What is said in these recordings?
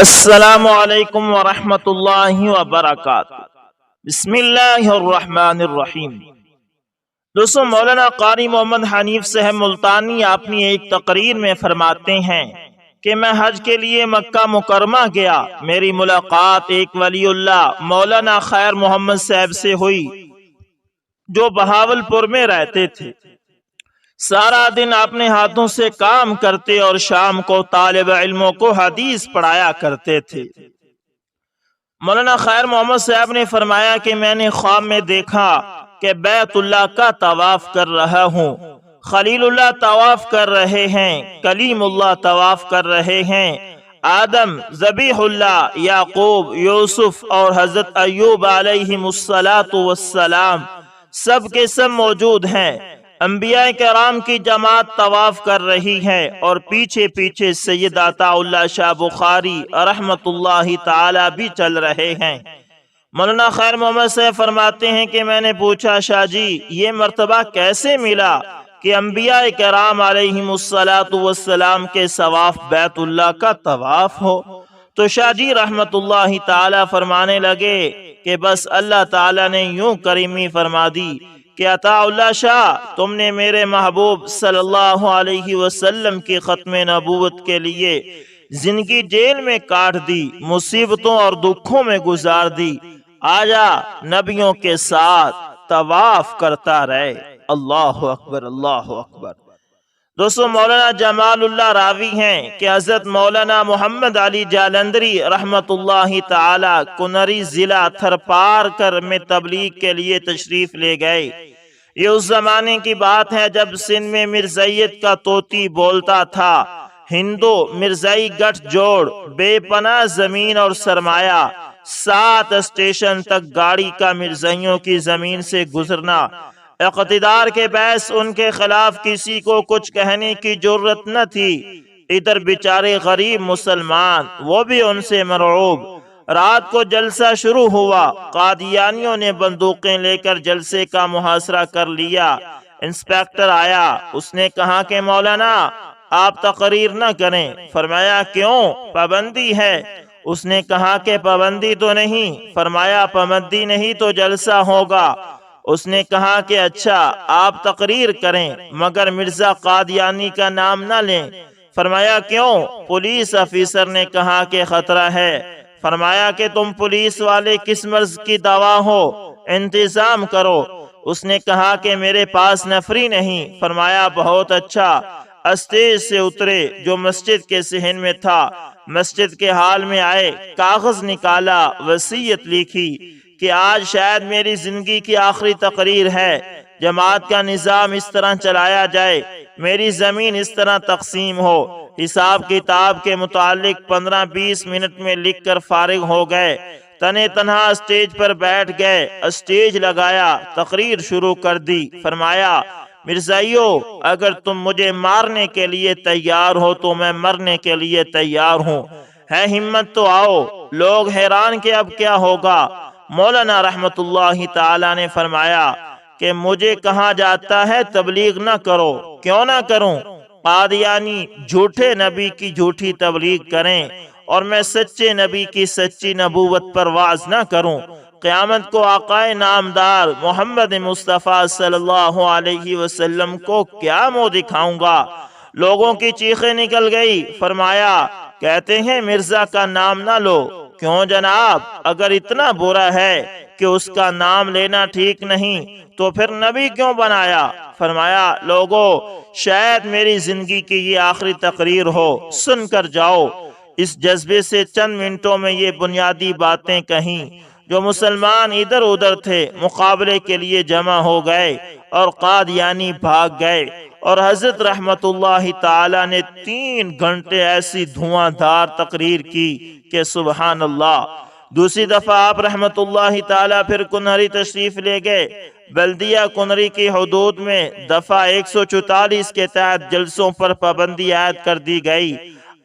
السلام علیکم ورحمۃ اللہ وبرکاتہ۔ بسم اللہ الرحمن الرحیم۔ دوستو، مولانا قاری محمد حنیف صاحب ملتانی اپنی ایک تقریر میں فرماتے ہیں کہ میں حج کے لیے مکہ مکرمہ گیا۔ میری ملاقات ایک ولی اللہ مولانا خیر محمد صاحب سے ہوئی جو بہاولپور میں رہتے تھے۔ سارا دن اپنے ہاتھوں سے کام کرتے اور شام کو طالب علموں کو حدیث پڑھایا کرتے تھے۔ مولانا خیر محمد صاحب نے فرمایا کہ میں نے خواب میں دیکھا کہ بیت اللہ کا طواف کر رہا ہوں، خلیل اللہ طواف کر رہے ہیں، کلیم اللہ طواف کر رہے ہیں، آدم، ذبیح اللہ، یعقوب، یوسف اور حضرت ایوب علیہم السلام سب کے سب موجود ہیں۔ انبیاء کرام کی جماعت طواف کر رہی ہے اور پیچھے پیچھے سید عطا اللہ شاہ بخاری رحمت اللہ تعالی بھی چل رہے ہیں۔ مولانا خیر محمد صاحب فرماتے ہیں کہ میں نے پوچھا، شاہ جی یہ مرتبہ کیسے ملا کہ انبیاء کرام علیہم السلام کے ثواف بیت اللہ کا طواف ہو؟ تو شاہ جی رحمت اللہ تعالی فرمانے لگے کہ بس اللہ تعالی نے یوں کریمی فرما دی کہ عطا اللہ شاہ، تم نے میرے محبوب صلی اللہ علیہ وسلم کی ختم نبوت کے لیے زندگی جیل میں کاٹ دی، مصیبتوں اور دکھوں میں گزار دی، آجا نبیوں کے ساتھ طواف کرتا رہے۔ اللہ اکبر، اللہ اکبر۔ دوستو، مولانا جمال اللہ راوی ہیں کہ حضرت مولانا محمد علی جالندری رحمت اللہ تعالی کنری ضلع تھرپارکر میں تبلیغ کے لیے تشریف لے گئے۔ یہ اس زمانے کی بات ہے جب سندھ میں مرزائیت کا طوطی بولتا تھا۔ ہندو مرزائی گٹھ جوڑ، بے پناہ زمین اور سرمایہ، 7 اسٹیشن تک گاڑی کا مرزائیوں کی زمین سے گزرنا، اقتدار کے باعث ان کے خلاف کسی کو کچھ کہنے کی جرت نہ تھی۔ ادھر بیچارے غریب مسلمان، وہ بھی ان سے مرعوب۔ رات کو جلسہ شروع ہوا، قادیانیوں نے بندوقیں لے کر جلسے کا محاصرہ کر لیا۔ انسپیکٹر آیا، اس نے کہا کہ مولانا آپ تقریر نہ کریں۔ فرمایا کیوں؟ پابندی ہے۔ اس نے کہا کہ پابندی تو نہیں۔ فرمایا پابندی نہیں تو جلسہ ہوگا۔ اس نے کہا کہ اچھا آپ تقریر کریں مگر مرزا قادیانی کا نام نہ لیں۔ فرمایا کیوں؟ پولیس افیسر نے کہا کہ خطرہ ہے۔ فرمایا کہ تم پولیس والے کس مرض کی دوا ہو، انتظام کرو۔ اس نے کہا کہ میرے پاس نفری نہیں۔ فرمایا بہت اچھا۔ اسٹیج سے اترے، جو مسجد کے صحن میں تھا، مسجد کے حال میں آئے، کاغذ نکالا، وصیت لکھی کہ آج شاید میری زندگی کی آخری تقریر ہے، جماعت کا نظام اس طرح چلایا جائے، میری زمین اس طرح تقسیم ہو۔ حساب کتاب کے متعلق 15-20 منٹ میں لکھ کر فارغ ہو گئے۔ تنے تنہا اسٹیج پر بیٹھ گئے، اسٹیج لگایا، تقریر شروع کر دی۔ فرمایا مرزائیو، اگر تم مجھے مارنے کے لیے تیار ہو تو میں مرنے کے لیے تیار ہوں، ہے ہمت تو آؤ۔ لوگ حیران کہ اب کیا ہوگا۔ مولانا رحمت اللہ تعالی نے فرمایا کہ مجھے کہا جاتا ہے تبلیغ نہ کرو، کیوں نہ کروں؟ قادیانی جھوٹے نبی کی جھوٹی تبلیغ کریں اور میں سچے نبی کی سچی نبوت پر واز نہ کروں۔ قیامت کو آقائے نامدار محمد مصطفیٰ صلی اللہ علیہ وسلم کو کیا منہ دکھاؤں گا؟ لوگوں کی چیخیں نکل گئی۔ فرمایا کہتے ہیں مرزا کا نام نہ لو۔ کیوں جناب؟ اگر اتنا برا ہے کہ اس کا نام لینا ٹھیک نہیں تو پھر نبی کیوں بنایا؟ فرمایا لوگو، شاید میری زندگی کی یہ آخری تقریر ہو، سن کر جاؤ۔ اس جذبے سے چند منٹوں میں یہ بنیادی باتیں کہیں۔ جو مسلمان ادھر ادھر تھے مقابلے کے لیے جمع ہو گئے اور قادیانی بھاگ گئے، اور حضرت رحمت اللہ تعالی نے 3 گھنٹے ایسی دھواں دھار تقریر کی کہ سبحان اللہ۔ دوسری دفعہ آپ رحمت اللہ تعالی پھر کنری تشریف لے گئے۔ بلدیہ کنری کی حدود میں دفعہ 144 کے تحت جلسوں پر پابندی عائد کر دی گئی۔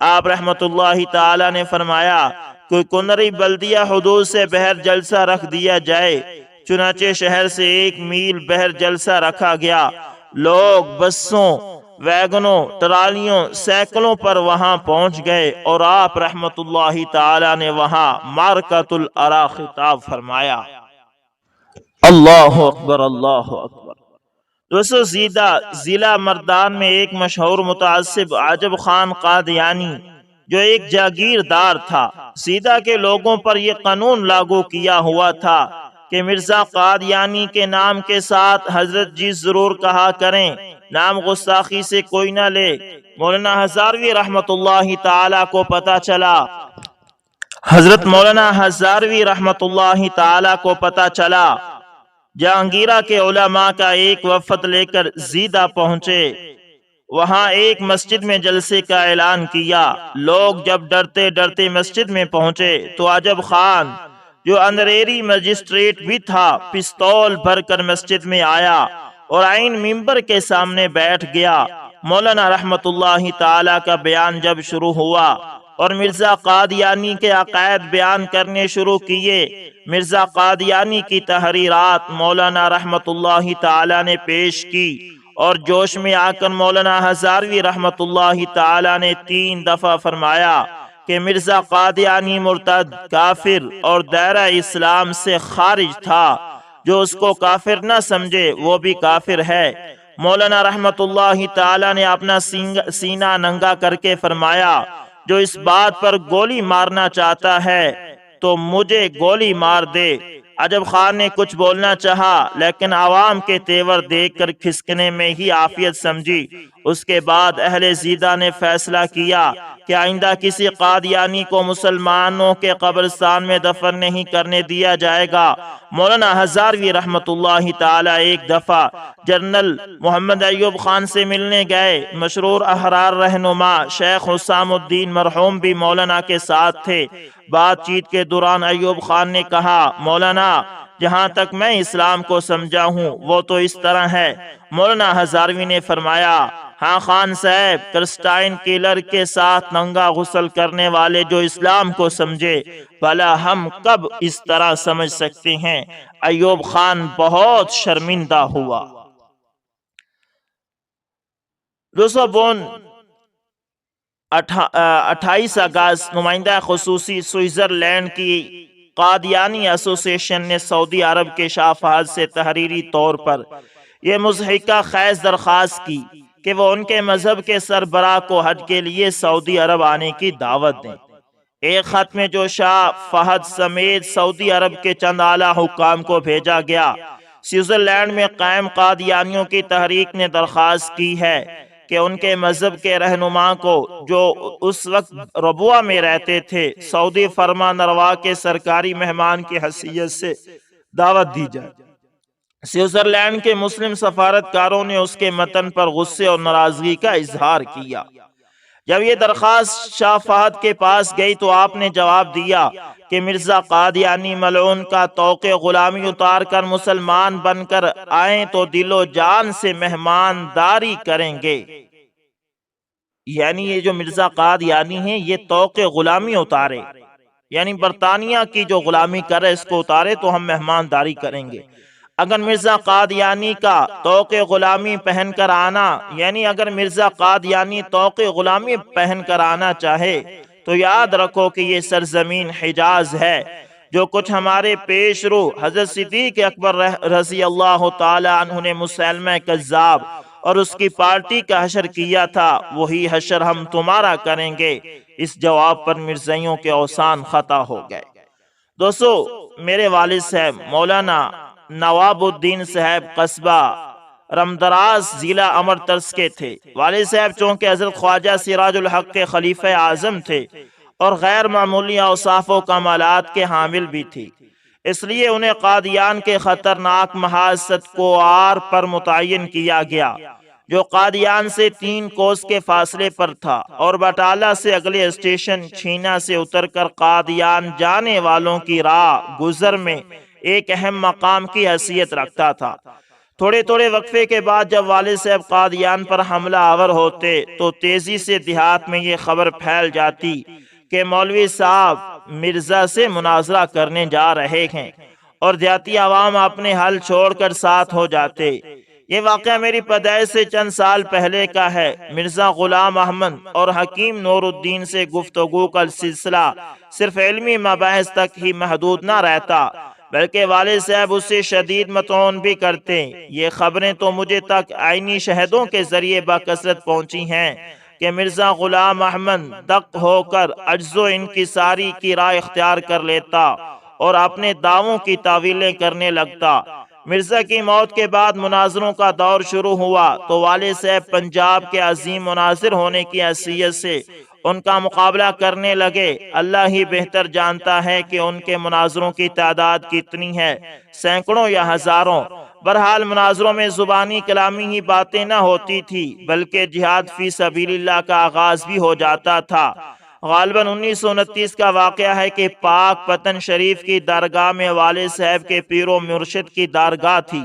آپ رحمت اللہ تعالی نے فرمایا کوئی کنری بلدیہ حدود سے بہر جلسہ رکھ دیا جائے۔ چنانچہ شہر سے 1 میل بہر جلسہ رکھا گیا۔ لوگ بسوں ویگنوں، ٹرالیوں، سائیکلوں پر وہاں پہنچ گئے اور آپ رحمت اللہ تعالی نے وہاں معرکۃ الارا خطاب فرمایا۔ اللہ اکبر، اللہ اکبر۔ دوستو، ضلع مردان میں ایک مشہور متعصب عجب خان قادیانی جو ایک جاگیردار تھا، سیدہ کے لوگوں پر یہ قانون لاگو کیا ہوا تھا کہ مرزا قادیانی کے نام کے ساتھ حضرت جی ضرور کہا کریں، نام گستاخی سے کوئی نہ لے۔ مولانا ہزاروی رحمت اللہ تعالی کو پتہ چلا، حضرت مولانا ہزاروی رحمت اللہ تعالی کو پتہ چلا، جہانگیرہ کے علماء کا ایک وفد لے کر زیدہ پہنچے، وہاں ایک مسجد میں جلسے کا اعلان کیا۔ لوگ جب ڈرتے ڈرتے مسجد میں پہنچے تو عجب خان جو انریری مجسٹریٹ بھی تھا پستول بھر کر مسجد میں آیا اور عین ممبر کے سامنے بیٹھ گیا۔ مولانا رحمت اللہ تعالی کا بیان جب شروع ہوا اور مرزا قادیانی کے عقائد بیان کرنے شروع کیے، مرزا قادیانی کی تحریرات مولانا رحمت اللہ تعالی نے پیش کی اور جوش میں آ کر مولانا ہزاروی رحمت اللہ تعالی نے 3 دفعہ فرمایا کہ مرزا قادیانی مرتد، کافر اور دائرہ اسلام سے خارج تھا، جو اس کو کافر نہ سمجھے وہ بھی کافر ہے۔ مولانا رحمت اللہ تعالی نے اپنا سینہ ننگا کر کے فرمایا، جو اس بات پر گولی مارنا چاہتا ہے تو مجھے گولی مار دے۔ عجب خان نے کچھ بولنا چاہا لیکن عوام کے تیور دیکھ کر کھسکنے میں ہی عافیت سمجھی۔ اس کے بعد اہل زیدہ نے فیصلہ کیا کہ آئندہ کسی قادیانی کو مسلمانوں کے قبرستان میں دفن نہیں کرنے دیا جائے گا۔ مولانا ہزاروی رحمت اللہ تعالی ایک دفعہ جنرل محمد ایوب خان سے ملنے گئے۔ مشہور احرار رہنما شیخ حسام الدین مرحوم بھی مولانا کے ساتھ تھے۔ بات چیت کے دوران ایوب خان نے کہا، مولانا جہاں تک میں اسلام کو سمجھا ہوں وہ تو اس طرح ہے۔ مولانا ہزاروی نے فرمایا، ہاں خان صاحب، کرسٹائن کیلر کے ساتھ ننگا غسل کرنے والے جو اسلام کو سمجھے، بھلا ہم کب اس طرح سمجھ سکتے ہیں؟ ایوب خان بہت شرمندہ ہوا۔ دوستو، 28 اگست نمائندہ خصوصی سوئٹزرلینڈ کی قادیانی ایسوسی ایشن نے سعودی عرب کے شاہ فہد سے تحریری طور پر یہ مضحکہ خیز درخواست کی کہ وہ ان کے مذہب کے سربراہ کو حج کے لیے سعودی عرب آنے کی دعوت دیں۔ ایک خط میں جو شاہ فہد سمیت سعودی عرب کے چند اعلیٰ حکام کو بھیجا گیا، سوئٹزرلینڈ میں قائم قادیانیوں کی تحریک نے درخواست کی ہے کہ ان کے مذہب کے رہنما کو، جو اس وقت ربوہ میں رہتے تھے، سعودی فرمان روا کے سرکاری مہمان کی حیثیت سے دعوت دی جائے۔ سوئٹزرلینڈ کے مسلم سفارتکاروں نے اس کے متن پر غصے اور ناراضگی کا اظہار کیا۔ جب یہ درخواست شاہ فہد کے پاس گئی تو آپ نے جواب دیا کہ مرزا قادیانی ملعون کا طوق غلامی اتار کر مسلمان بن کر آئیں تو دل و جان سے مہمانداری کریں گے۔ یعنی یہ جو مرزا قادیانی ہیں یہ طوق غلامی اتارے، یعنی برطانیہ کی جو غلامی کرے اس کو اتارے تو ہم مہمانداری کریں گے۔ اگر مرزا قادیانی کا طوق غلامی پہن کر آنا، یعنی اگر مرزا قادیانی طوق غلامی پہن کر آنا چاہے تو یاد رکھو کہ یہ سرزمین حجاز ہے۔ جو کچھ ہمارے پیش رو حضرت صدیق اکبر رضی اللہ تعالی عنہ نے مسلمہ کذاب اور اس کی پارٹی کا حشر کیا تھا، وہی حشر ہم تمہارا کریں گے۔ اس جواب پر مرزائیوں کے اوسان خطا ہو گئے۔ دوستو، میرے والد صاحب مولانا نواب الدین صاحب قصبہ رمدراز ضلع امرتسر کے تھے۔ والد صاحب چونکہ حضرت خواجہ سراج الحق کے خلیفہ اعظم تھے اور غیر معمولی اوصاف و کمالات کے حامل بھی تھی، اس لیے انہیں قادیان کے خطرناک محاذ ستکوار پر متعین کیا گیا، جو قادیان سے 3 کوس کے فاصلے پر تھا اور بٹالہ سے اگلے اسٹیشن چھینا سے اتر کر قادیان جانے والوں کی راہ گزر میں ایک اہم مقام کی حیثیت رکھتا تھا۔ تھوڑے وقفے کے بعد جب والد صاحب قادیان پر حملہ آور ہوتے تو تیزی سے دیہات میں یہ خبر پھیل جاتی کہ مولوی صاحب مرزا سے مناظرہ کرنے جا رہے ہیں، اور دیہاتی عوام اپنے حل چھوڑ کر ساتھ ہو جاتے۔ یہ واقعہ میری پیدائش سے چند سال پہلے کا ہے۔ مرزا غلام احمد اور حکیم نور الدین سے گفتگو کا سلسلہ صرف علمی مباحث تک ہی محدود نہ رہتا، بلکہ والد صاحب اس سے شدید متعون بھی کرتے۔ یہ خبریں تو مجھے تک عینی شہدوں کے ذریعے بکثرت پہنچی ہیں کہ مرزا غلام احمد دق ہو کر عجز و انکساری کی راہ اختیار کر لیتا اور اپنے دعووں کی تعویلیں کرنے لگتا۔ مرزا کی موت کے بعد مناظروں کا دور شروع ہوا تو والد صاحب پنجاب کے عظیم مناظر ہونے کی حیثیت سے ان کا مقابلہ کرنے لگے۔ اللہ ہی بہتر جانتا ہے کہ ان کے مناظروں کی تعداد کتنی ہے، سینکڑوں یا ہزاروں۔ بہرحال مناظروں میں زبانی کلامی ہی باتیں نہ ہوتی تھی، بلکہ جہاد فی سبیل اللہ کا آغاز بھی ہو جاتا تھا۔ غالباً 1929 کا واقعہ ہے کہ پاک پتن شریف کی درگاہ میں والد صاحب کے پیر و مرشد کی درگاہ تھی۔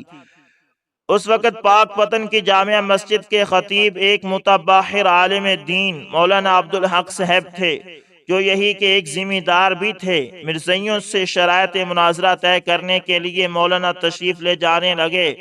اس وقت پاک پتن کی جامع مسجد کے خطیب ایک متبحر عالم دین مولانا عبدالحق صاحب تھے، جو یہی کہ ایک ذمہ دار بھی تھے۔ مرزائیوں سے شرائط مناظرہ طے کرنے کے لیے مولانا تشریف لے جانے لگے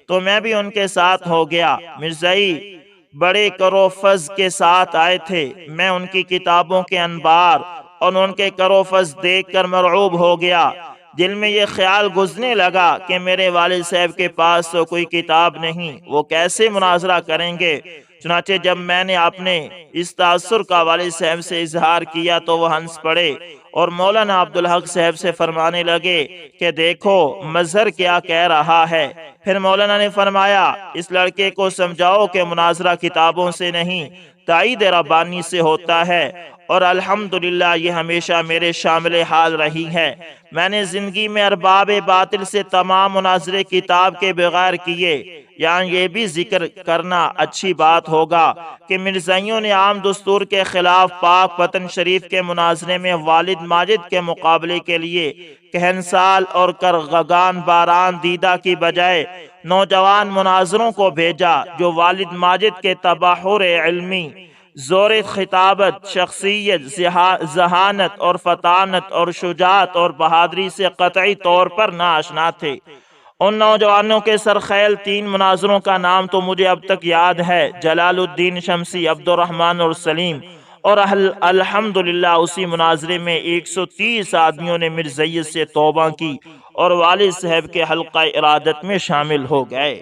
تو میں بھی ان کے ساتھ ہو گیا۔ مرزائی بڑے کرو فض کے ساتھ آئے تھے۔ میں ان کی کتابوں کے انبار اور ان کے کرو فض دیکھ کر مرعوب ہو گیا۔ دل میں یہ خیال گزرنے لگا کہ میرے والد صاحب کے پاس تو کوئی کتاب نہیں، وہ کیسے مناظرہ کریں گے؟ چنانچہ جب میں نے اپنے اس تاثر کا والد صاحب سے اظہار کیا تو وہ ہنس پڑے اور مولانا عبدالحق صاحب سے فرمانے لگے کہ دیکھو مظہر کیا کہہ رہا ہے۔ پھر مولانا نے فرمایا اس لڑکے کو سمجھاؤ کہ مناظرہ کتابوں سے نہیں، تائید ربانی سے ہوتا ہے، اور الحمدللہ یہ ہمیشہ میرے شامل حال رہی ہے۔ میں نے زندگی میں ارباب باطل سے تمام مناظرے کتاب کے بغیر کیے۔ یہاں یہ بھی ذکر کرنا اچھی بات ہوگا کہ مرزائیوں نے عام دستور کے خلاف پاک پتن شریف کے مناظرے میں والد ماجد کے مقابلے کے لیے کہنسال اور کرغگان باران دیدہ کی بجائے نوجوان مناظروں کو بھیجا، جو والد ماجد کے تبحر علمی، زور خطابت، شخصیت، ذہانت اور فطانت اور شجاعت اور بہادری سے قطعی طور پر ناآشنا تھے۔ ان نوجوانوں کے سرخیل 3 مناظروں کا نام تو مجھے اب تک یاد ہے، جلال الدین شمسی، عبد الرحمن اور سلیم، اور الحمدللہ اسی مناظرے میں 130 آدمیوں نے مرزائیت سے توبہ کی اور والد صاحب کے حلقہ ارادت میں شامل ہو گئے۔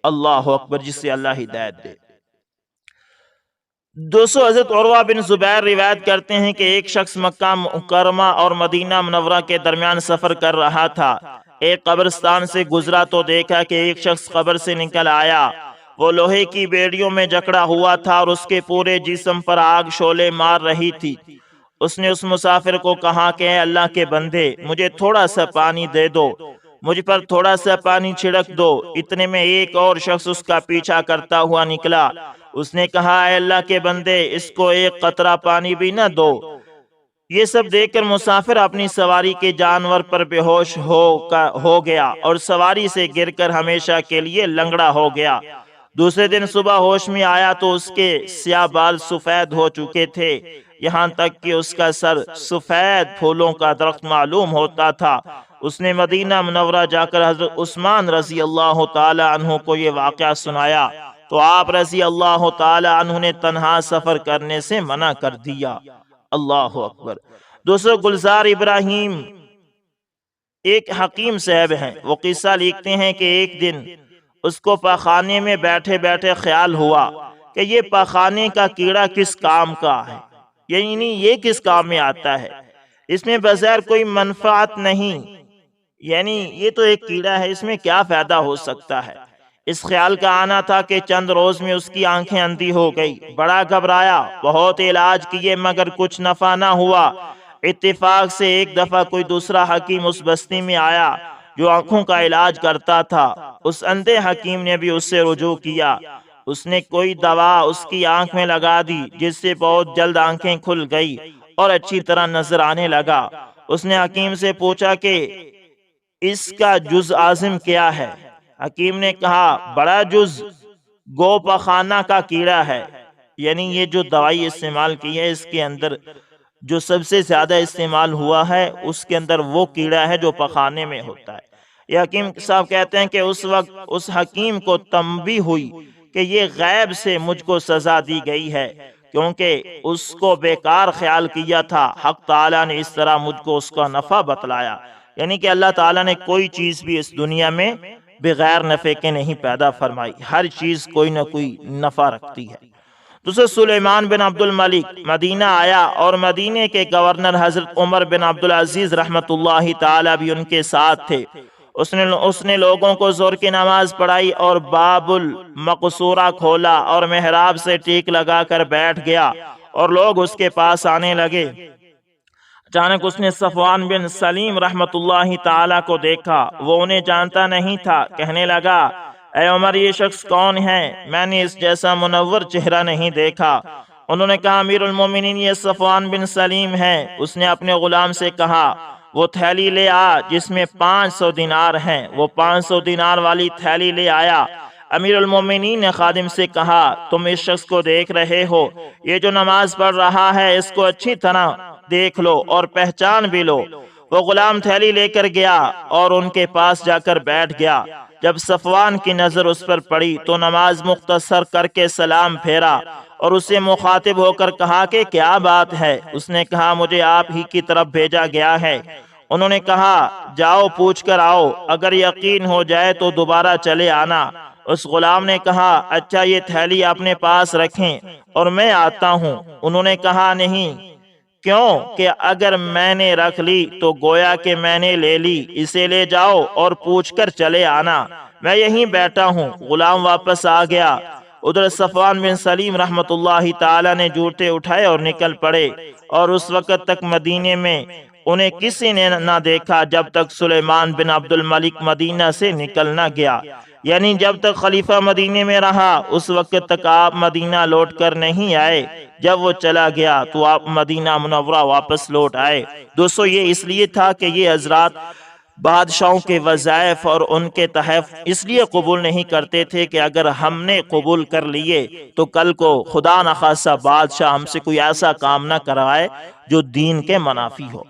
اللہ اکبر، جس سے اللہ ہدایت دے۔ دوستو، حضرت عروہ بن زبیر روایت کرتے ہیں کہ ایک شخص مکہ مکرمہ اور مدینہ منورہ کے درمیان سفر کر رہا تھا۔ ایک قبرستان سے گزرا تو دیکھا کہ ایک شخص قبر سے نکل آیا۔ وہ لوہے کی بیڑیوں میں جکڑا ہوا تھا اور اس کے پورے جسم پر آگ شعلے مار رہی تھی۔ اس نے اس مسافر کو کہا کہ اے اللہ کے بندے، مجھے تھوڑا سا پانی دے دو، مجھ پر تھوڑا سا پانی چھڑک دو۔ اتنے میں ایک اور شخص اس کا پیچھا کرتا ہوا نکلا۔ اس نے کہا اے اللہ کے بندے، اس کو ایک قطرہ پانی بھی نہ دو۔ یہ سب دیکھ کر مسافر اپنی سواری کے جانور پر بے ہوش ہو گیا اور سواری سے گر کر ہمیشہ کے لیے لنگڑا ہو گیا۔ دوسرے دن صبح ہوش میں آیا تو اس کے سیاہ بال سفید ہو چکے تھے، یہاں تک کہ اس کا سر سفید پھولوں کا درخت معلوم ہوتا تھا۔ اس نے مدینہ منورہ جا کر حضرت عثمان رضی اللہ تعالی عنہ کو یہ واقعہ سنایا تو آپ رضی اللہ تعالی عنہ نے تنہا سفر کرنے سے منع کر دیا۔ اللہ اکبر۔ دوستو، گلزار ابراہیم ایک حکیم صاحب ہیں۔ وہ قصہ لکھتے ہیں کہ ایک دن اس کو پاخانے میں بیٹھے بیٹھے خیال ہوا کہ یہ پاخانے کا کیڑا کس کام کا ہے، یعنی یہ کس کام میں آتا ہے، اس میں بظاہر کوئی منفعت نہیں، یعنی یہ تو ایک کیڑا ہے، اس میں کیا فائدہ ہو سکتا ہے۔ اس خیال کا آنا تھا کہ چند روز میں اس کی آنکھیں اندھی ہو گئی۔ بڑا گھبرایا، بہت علاج کیے مگر کچھ نفع نہ ہوا۔ اتفاق سے ایک دفعہ کوئی دوسرا حکیم اس بستی میں آیا جو آنکھوں کا علاج کرتا تھا۔ اس اندھے حکیم نے بھی اس سے رجوع کیا۔ اس نے کوئی دوا اس کی آنکھ میں لگا دی جس سے بہت جلد آنکھیں کھل گئی اور اچھی طرح نظر آنے لگا۔ اس نے حکیم سے پوچھا کہ اس کا جز عازم کیا ہے؟ حکیم نے کہا بڑا جز گو پخانہ کا کیڑا ہے، یعنی یہ جو دوائی استعمال کی ہے اس کے اندر جو سب سے زیادہ استعمال ہوا ہے اس کے اندر وہ کیڑا ہے جو پخانے میں ہوتا ہے۔ یہ حکیم صاحب کہتے ہیں کہ اس وقت اس حکیم کو تنبیہ ہوئی کہ یہ غیب سے مجھ کو سزا دی گئی ہے، کیونکہ اس کو بیکار خیال کیا تھا۔ حق تعالیٰ نے اس طرح مجھ کو اس کا نفع بتلایا، یعنی کہ اللہ تعالیٰ نے کوئی چیز بھی اس دنیا میں بغیر نفع کے نہیں پیدا فرمائی، ہر چیز کوئی نہ کوئی نفع رکھتی ہے۔ دوسرے سلیمان بن عبد الملک مدینہ آیا اور مدینے کے گورنر حضرت عمر بن عبدالعزیز رحمۃ اللہ تعالی بھی ان کے ساتھ تھے۔ اس نے لوگوں کو ظہر کی نماز پڑھائی اور باب المقصورہ کھولا اور محراب سے ٹیک لگا کر بیٹھ گیا اور لوگ اس کے پاس آنے لگے۔ اچانک اس نے صفوان بن سلیم رحمت اللہ تعالی کو دیکھا، وہ انہیں جانتا نہیں تھا۔ کہنے لگا، اے عمر، یہ شخص کون ہے؟ میں نے اس جیسا منور چہرہ نہیں دیکھا۔ انہوں نے کہا، امیر المومنین، یہ صفوان بن سلیم ہے۔ اس نے اپنے غلام سے کہا، وہ تھیلی لے آ جس میں 500 دینار ہیں۔ وہ 500 دینار والی تھیلی لے آیا۔ امیر المومنین نے خادم سے کہا، تم اس شخص کو دیکھ رہے ہو، یہ جو نماز پڑھ رہا ہے، اس کو اچھی طرح دیکھ لو اور پہچان بھی لو۔ وہ غلام تھیلی لے کر گیا اور ان کے پاس جا کر بیٹھ گیا۔ جب صفوان کی نظر اس پر پڑی تو نماز مختصر کر کے سلام پھیرا اور اسے مخاطب ہو کر کہا کہ کیا بات ہے؟ اس نے کہا، مجھے آپ ہی کی طرف بھیجا گیا ہے۔ انہوں نے کہا، جاؤ پوچھ کر آؤ، اگر یقین ہو جائے تو دوبارہ چلے آنا۔ اس غلام نے کہا، اچھا، یہ تھیلی اپنے پاس رکھیں اور میں آتا ہوں۔ انہوں نے کہا، نہیں، کیوں کہ اگر میں نے رکھ لی تو گویا کہ میں نے لے لی، اسے لے جاؤ اور پوچھ کر چلے آنا، میں یہیں بیٹھا ہوں۔ غلام واپس آ گیا۔ ادھر صفوان بن سلیم رحمت اللہ تعالی نے جوتے اٹھائے اور نکل پڑے، اور اس وقت تک مدینے میں انہیں کسی نے نہ دیکھا جب تک سلیمان بن عبد الملک مدینہ سے نکل نہ گیا، یعنی جب تک خلیفہ مدینے میں رہا اس وقت تک آپ مدینہ لوٹ کر نہیں آئے۔ جب وہ چلا گیا تو آپ مدینہ منورہ واپس لوٹ آئے۔ دوستو، یہ اس لیے تھا کہ یہ حضرات بادشاہوں کے وظائف اور ان کے تحائف اس لیے قبول نہیں کرتے تھے کہ اگر ہم نے قبول کر لیے تو کل کو خدا نخواستہ بادشاہ ہم سے کوئی ایسا کام نہ کروائے جو دین کے منافی ہو۔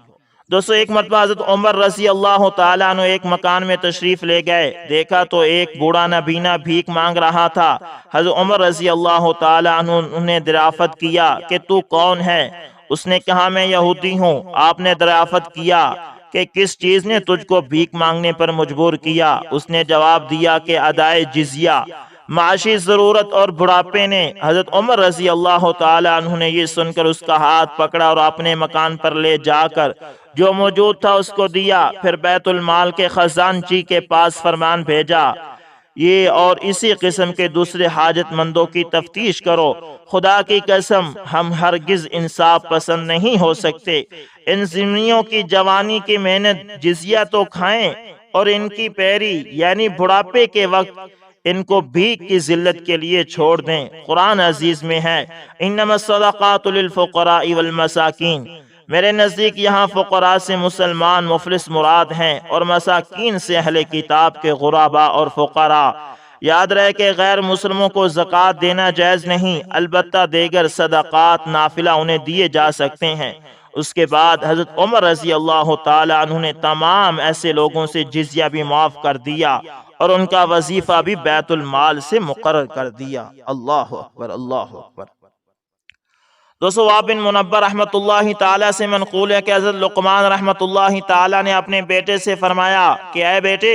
دوستو، ایک مرتبہ حضرت عمر رضی اللہ تعالیٰ عنہ ایک مکان میں تشریف لے گئے، دیکھا تو ایک بوڑھا نابینا بھیک مانگ رہا تھا۔ حضرت عمر رضی اللہ تعالیٰ عنہ نے دریافت کیا کہ تو کون ہے؟ اس نے کہا، میں یہودی ہوں۔ آپ نے دریافت کیا کہ کس چیز نے تجھ کو بھیک مانگنے پر مجبور کیا؟ اس نے جواب دیا کہ ادائے جزیہ، معاشی ضرورت اور بڑھاپے نے۔ حضرت عمر رضی اللہ تعالی عنہ نے یہ سن کر اس کا ہاتھ پکڑا اور اپنے مکان پر لے جا کر جو موجود تھا اس کو دیا، پھر بیت المال کے خزانچی کے پاس فرمان بھیجا، یہ اور اسی قسم کے دوسرے حاجت مندوں کی تفتیش کرو۔ خدا کی قسم، ہم ہرگز انصاف پسند نہیں ہو سکتے۔ ان ذمیوں کی جوانی کی محنت جزیہ تو کھائیں اور ان کی پیری یعنی بڑھاپے کے وقت ان کو بھیک کی ذلت کے لیے چھوڑ دیں۔ قرآن عزیز میں ہے، انما الصدقات للفقراء والمساکین۔ میرے نزدیک یہاں فقراء سے مسلمان مفلس مراد ہیں اور مساکین سے اہل کتاب کے غرباء اور فقراء۔ یاد رہے کہ غیر مسلموں کو زکوٰۃ دینا جائز نہیں، البتہ دیگر صدقات نافلہ انہیں دیے جا سکتے ہیں۔ اس کے بعد حضرت عمر رضی اللہ تعالی عنہ نے تمام ایسے لوگوں سے جزیہ بھی معاف کر دیا اور ان کا وظیفہ بھی بیت المال سے مقرر کر دیا۔ اللہ اکبر، اللہ اکبر۔ دوستو، وہب بن منبہ رحمت اللہ تعالی سے منقول ہے کہ حضرت لقمان رحمت اللہ تعالی نے اپنے بیٹے سے فرمایا کہ اے بیٹے،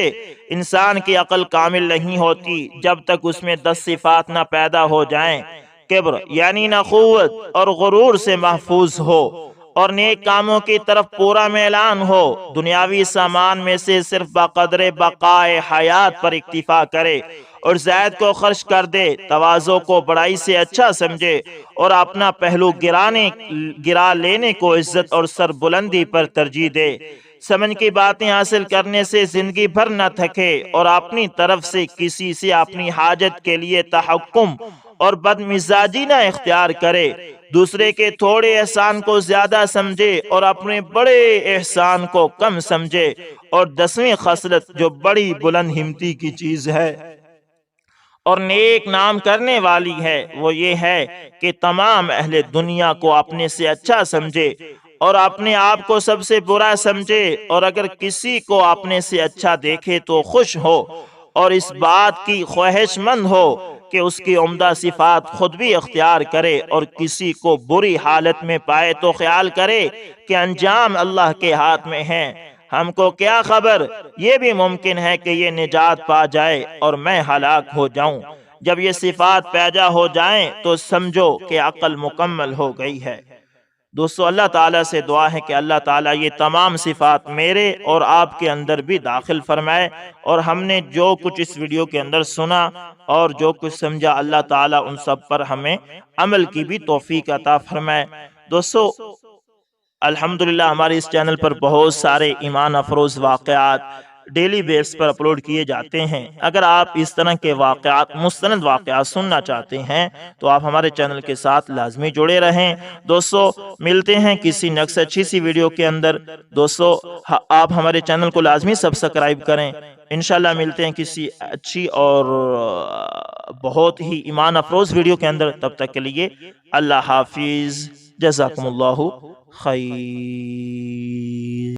انسان کی عقل کامل نہیں ہوتی جب تک اس میں 10 صفات نہ پیدا ہو جائیں۔ کبر یعنی نخوت اور غرور سے محفوظ ہو، اور نیک کاموں کی طرف پورا میلان ہو، دنیاوی سامان میں سے صرف بقدر بقائے حیات پر اکتفا کرے اور زائد کو خرچ کر دے، تواضع کو بڑائی سے اچھا سمجھے اور اپنا پہلو گرا لینے کو عزت اور سربلندی پر ترجیح دے، سمجھ کی باتیں حاصل کرنے سے زندگی بھر نہ تھکے اور اپنی طرف سے کسی سے اپنی حاجت کے لیے تحکم اور بدمزاجی نہ اختیار کرے، دوسرے کے تھوڑے احسان کو زیادہ سمجھے اور اپنے بڑے احسان کو کم سمجھے، اور 10ویں خصلت جو بڑی بلند ہمتی کی چیز ہے اور نیک نام کرنے والی ہے، وہ یہ ہے کہ تمام اہل دنیا کو اپنے سے اچھا سمجھے اور اپنے آپ کو سب سے برا سمجھے، اور اگر کسی کو اپنے سے اچھا دیکھے تو خوش ہو، اور اس بات کی خواہش مند ہو کہ اس کی عمدہ صفات خود بھی اختیار کرے، اور کسی کو بری حالت میں پائے تو خیال کرے کہ انجام اللہ کے ہاتھ میں ہے۔ ہم کو کیا خبر، یہ بھی ممکن ہے کہ یہ نجات پا جائے اور میں ہلاک ہو جاؤں۔ جب یہ صفات پیدا ہو جائیں تو سمجھو کہ عقل مکمل ہو گئی ہے۔ دوستو، اللہ تعالیٰ سے دعا ہے کہ اللہ تعالیٰ یہ تمام صفات میرے اور آپ کے اندر بھی داخل فرمائے، اور ہم نے جو کچھ اس ویڈیو کے اندر سنا اور جو کچھ سمجھا، اللہ تعالیٰ ان سب پر ہمیں عمل کی بھی توفیق عطا فرمائے۔ دوستو، الحمدللہ ہمارے اس چینل پر بہت سارے ایمان افروز واقعات ڈیلی بیس پر اپلوڈ کیے جاتے ہیں۔ اگر آپ اس طرح کے واقعات، مستند واقعات سننا چاہتے ہیں تو آپ ہمارے چینل کے ساتھ لازمی جڑے رہیں۔ دوستو، ملتے ہیں کسی نیکسٹ اچھی سی ویڈیو کے اندر۔ دوستو، آپ ہمارے چینل کو لازمی سبسکرائب کریں۔ انشاءاللہ ملتے ہیں کسی اچھی اور بہت ہی ایمان افروز ویڈیو کے اندر۔ تب تک کے لیے اللہ حافظ، جزاکم اللہ خیر۔